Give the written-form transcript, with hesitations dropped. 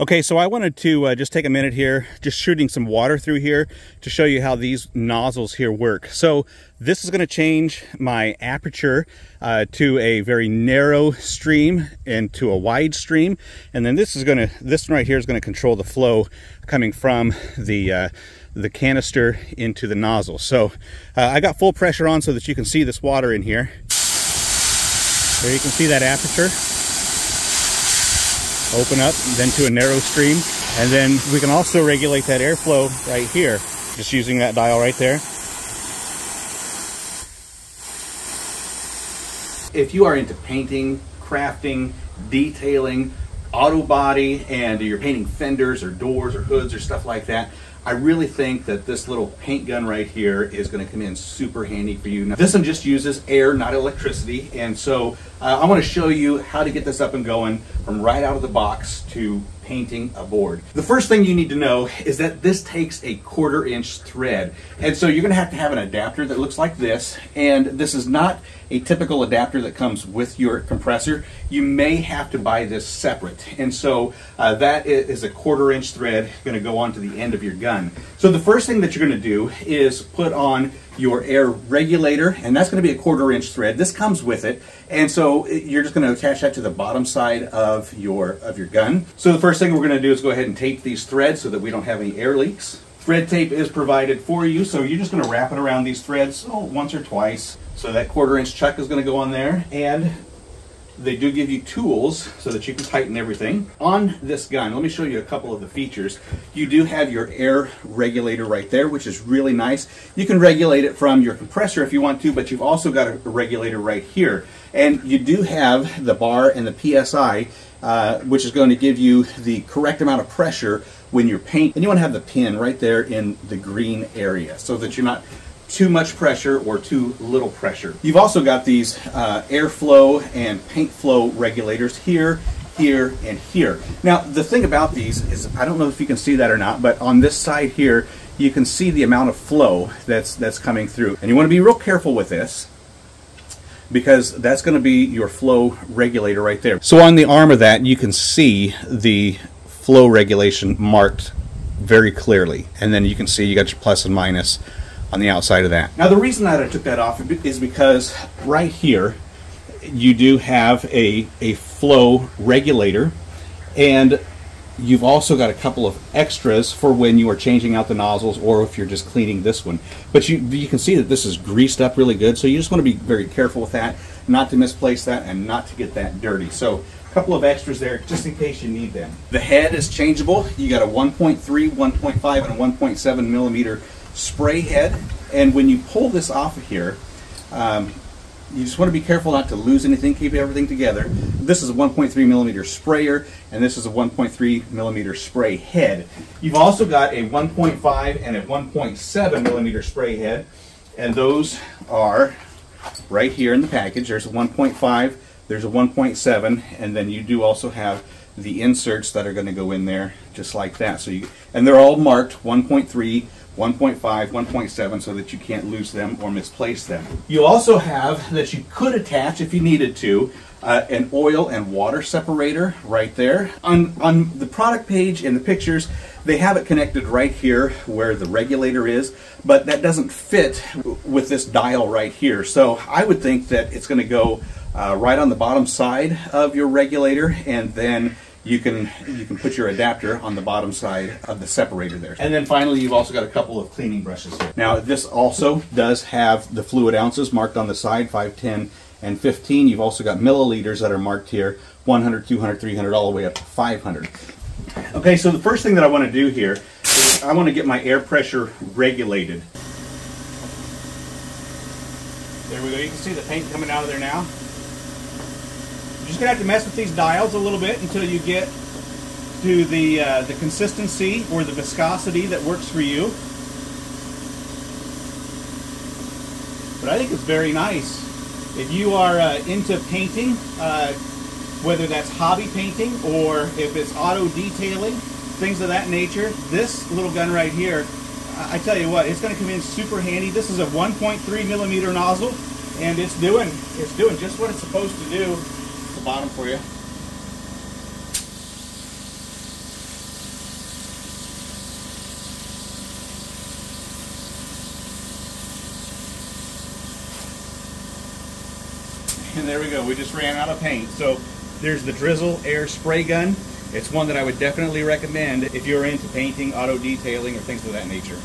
Okay, so I wanted to just take a minute here, just shooting some water through here to show you how these nozzles here work. So this is going to change my aperture to a very narrow stream and to a wide stream, and then this one right here is going to control the flow coming from the canister into the nozzle. So I got full pressure on so that you can see this water in here. There you can see that aperture open up, then to a narrow stream, and then we can also regulate that airflow right here, just using that dial right there. If you are into painting, crafting, detailing, auto body, and you're painting fenders or doors or hoods or stuff like that, I really think that this little paint gun right here is going to come in super handy for you. Now, this one just uses air, not electricity, and so I want to show you how to get this up and going from right out of the box to painting a board. The first thing you need to know is that this takes a 1/4 inch thread, and so you're going to have an adapter that looks like this, and this is not a typical adapter that comes with your compressor. You may have to buy this separate, and so that is a 1/4 inch thread going to go onto the end of your gun. So the first thing that you're going to do is put on your air regulator, and that's going to be a 1/4 inch thread. This comes with it, and so you're just going to attach that to the bottom side of your gun. So the first thing we're going to do is go ahead and tape these threads so that we don't have any air leaks. Thread tape is provided for you, so you're just going to wrap it around these threads once or twice. So that 1/4 inch chuck is going to go on there, and they do give you tools so that you can tighten everything. On this gun, let me show you a couple of the features. You do have your air regulator right there, which is really nice. You can regulate it from your compressor if you want to, but you've also got a regulator right here. And you do have the bar and the PSI, which is going to give you the correct amount of pressure when you're painting. And you want to have the pin right there in the green area so that you're not too much pressure or too little pressure. You've also got these airflow and paint flow regulators here, here, and here. Now the thing about these is, I don't know if you can see that or not, but on this side here you can see the amount of flow that's coming through, and you want to be real careful with this because that's going to be your flow regulator right there. So on the arm of that you can see the flow regulation marked very clearly, and then you can see you got your plus and minus on the outside of that. Now the reason that I took that off is because right here you do have a flow regulator, and you've also got a couple of extras for when you are changing out the nozzles or if you're just cleaning this one. But you can see that this is greased up really good, so you just want to be very careful with that, not to misplace that and not to get that dirty. So a couple of extras there just in case you need them. The head is changeable. You got a 1.3, 1.5, and a 1.7 millimeter spray head, and when you pull this off of here, you just want to be careful not to lose anything, keep everything together. This is a 1.3 millimeter sprayer, and this is a 1.3 millimeter spray head. You've also got a 1.5 and a 1.7 millimeter spray head, and those are right here in the package. There's a 1.5, there's a 1.7, and then you do also have the inserts that are going to go in there just like that. So and they're all marked 1.3, 1.5, 1.7, so that you can't lose them or misplace them. You also have, that you could attach if you needed to, an oil and water separator right there. On the product page in the pictures, they have it connected right here where the regulator is, but that doesn't fit with this dial right here. So I would think that it's going to go right on the bottom side of your regulator, and then you can put your adapter on the bottom side of the separator there. And then finally, you've also got a couple of cleaning brushes here. Now this also does have the fluid ounces marked on the side, 5, 10, and 15. You've also got milliliters that are marked here, 100, 200, 300, all the way up to 500. Okay, so the first thing that I want to do here is I want to get my air pressure regulated. There we go. You can see the paint coming out of there now. You're just going to have to mess with these dials a little bit until you get to the consistency or the viscosity that works for you. But I think it's very nice. If you are into painting, whether that's hobby painting or if it's auto detailing, things of that nature, this little gun right here, I tell you what, it's going to come in super handy. This is a 1.3 millimeter nozzle, and it's doing just what it's supposed to do. The bottom for you. And there we go, we just ran out of paint. So there's the Drizzle air spray gun. It's one that I would definitely recommend if you're into painting, auto detailing, or things of that nature.